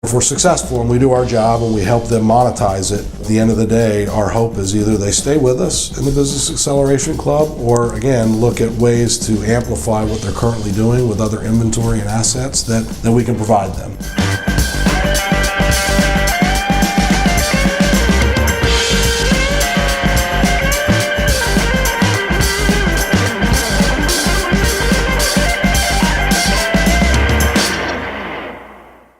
If we're successful and we do our job and we help them monetize it, at the end of the day, our hope is either they stay with us in the Business Acceleration Club or, again, look at ways to amplify what they're currently doing with other inventory and assets that we can provide them.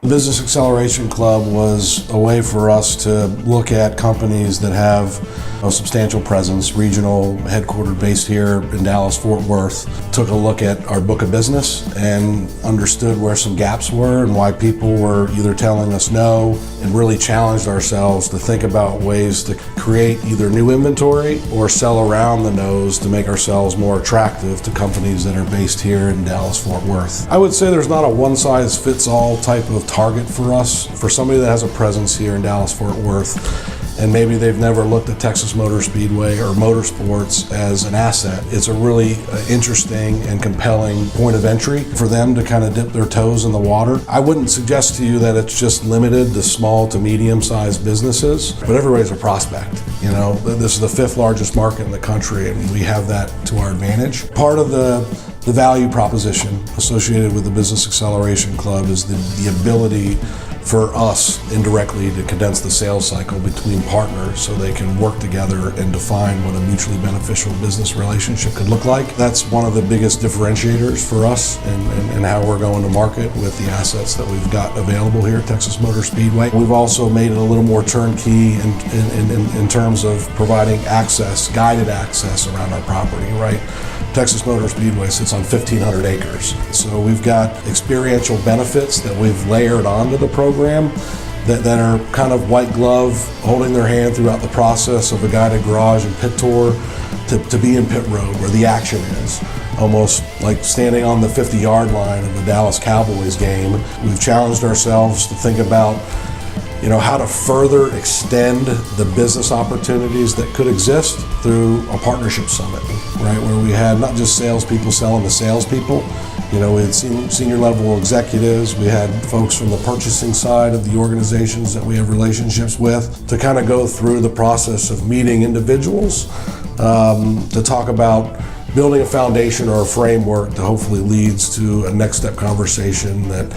The Business Acceleration Club was a way for us to look at companies that have a substantial presence, regional, headquartered based here in Dallas, Fort Worth. Took a look at our book of business and understood where some gaps were and why people were either telling us no, and really challenged ourselves to think about ways to create either new inventory or sell around the no's to make ourselves more attractive to companies that are based here in Dallas, Fort Worth. I would say there's not a one-size-fits-all type of target for us. For somebody that has a presence here in Dallas, Fort Worth, and maybe they've never looked at Texas Motor Speedway or motorsports as an asset, it's a really interesting and compelling point of entry for them to kind of dip their toes in the water. I wouldn't suggest to you that it's just limited to small to medium-sized businesses, but everybody's a prospect. You know, this is the 5th largest market in the country, and we have that to our advantage. Part of the value proposition associated with the Business Acceleration Club is the ability for us indirectly to condense the sales cycle between partners so they can work together and define what a mutually beneficial business relationship could look like. That's one of the biggest differentiators for us and how we're going to market with the assets that we've got available here at Texas Motor Speedway. We've also made it a little more turnkey in terms of providing access, guided access around our property, right? Texas Motor Speedway sits on 1,500 acres. So we've got experiential benefits that we've layered onto the program that are kind of white glove, holding their hand throughout the process of a guided garage and pit tour to be in pit road where the action is. Almost like standing on the 50-yard line of a Dallas Cowboys game. We've challenged ourselves to think about how to further extend the business opportunities that could exist through a partnership summit, right? Where we had not just salespeople selling to salespeople, we had senior level executives, we had folks from the purchasing side of the organizations that we have relationships with to kind of go through the process of meeting individuals to talk about building a foundation or a framework that hopefully leads to a next step conversation that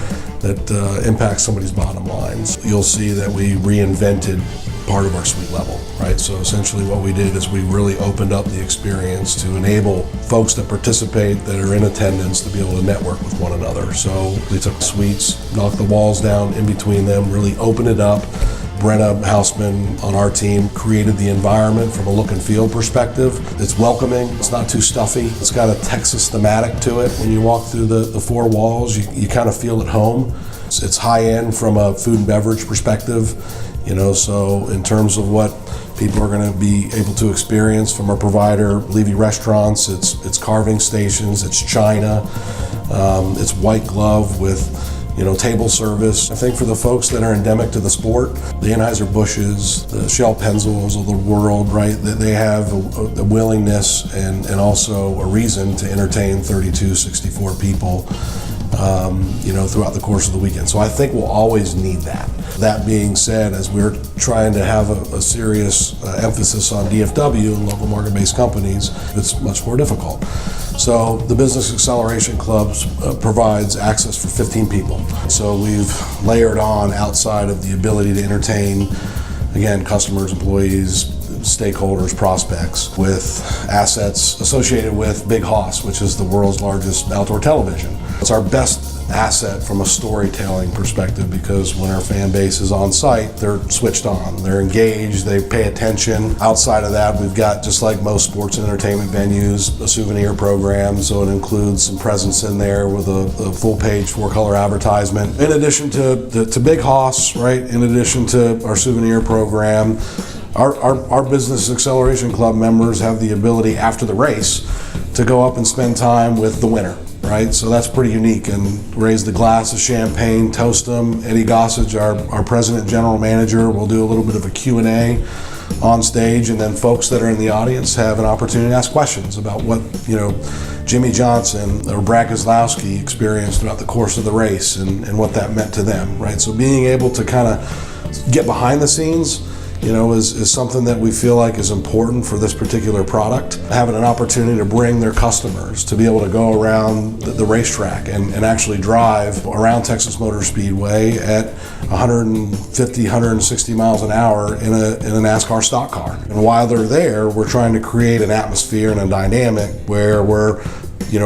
impacts somebody's bottom lines. You'll see that we reinvented part of our suite level, right? So essentially what we did is we really opened up the experience to enable folks that participate, that are in attendance, to be able to network with one another. So we took suites, knocked the walls down in between them, really opened it up. Brenna Houseman on our team created the environment from a look and feel perspective. It's welcoming, it's not too stuffy. It's got a Texas thematic to it. When you walk through the 4 walls, you kind of feel at home. It's high end from a food and beverage perspective, so in terms of what people are going to be able to experience from our provider, Levy Restaurants, it's carving stations, it's china, it's white glove with table service. I think for the folks that are endemic to the sport, the Anheuser-Busch's, the Shell Pennzoils of the world, right, that they have a willingness and also a reason to entertain 32, 64 people, throughout the course of the weekend. So I think we'll always need that. That being said, as we're trying to have a serious emphasis on DFW and local market-based companies, it's much more difficult. So the Business Acceleration Club provides access for 15 people. So we've layered on outside of the ability to entertain, again, customers, employees, stakeholders, prospects, with assets associated with Big Hoss, which is the world's largest outdoor television. It's our best asset from a storytelling perspective because when our fan base is on site, they're switched on, they're engaged, they pay attention. Outside of that, we've got, just like most sports and entertainment venues, a souvenir program, so it includes some presence in there with a full-page 4-color advertisement. In addition to Big Hoss, right, in addition to our souvenir program, our Business Acceleration Club members have the ability after the race to go up and spend time with the winner. right? So that's pretty unique, and raise the glass of champagne, toast them. Eddie Gossage, our president and general manager, will do a little bit of a Q&A on stage, and then folks that are in the audience have an opportunity to ask questions about what, Jimmy Johnson or Brad Keselowski experienced throughout the course of the race and what that meant to them, right? So being able to kind of get behind the scenes, is something that we feel like is important for this particular product. Having an opportunity to bring their customers to be able to go around the racetrack and actually drive around Texas Motor Speedway at 150, 160 miles an hour in a NASCAR stock car. And while they're there, we're trying to create an atmosphere and a dynamic where we're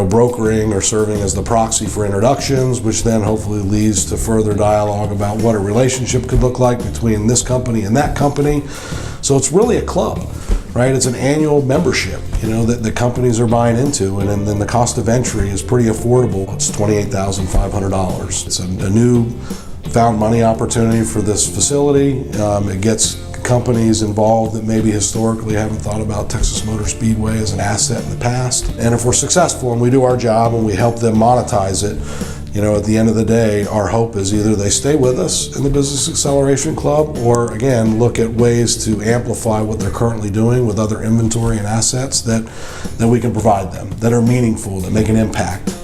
brokering or serving as the proxy for introductions, which then hopefully leads to further dialogue about what a relationship could look like between this company and that company. So it's really a club, right? It's an annual membership, that the companies are buying into, and then the cost of entry is pretty affordable. It's $28,500. It's a new found money opportunity for this facility. It gets companies involved that maybe historically haven't thought about Texas Motor Speedway as an asset in the past. And if we're successful and we do our job and we help them monetize it, at the end of the day, our hope is either they stay with us in the Business Acceleration Club, or again, look at ways to amplify what they're currently doing with other inventory and assets that we can provide them, that are meaningful, that make an impact.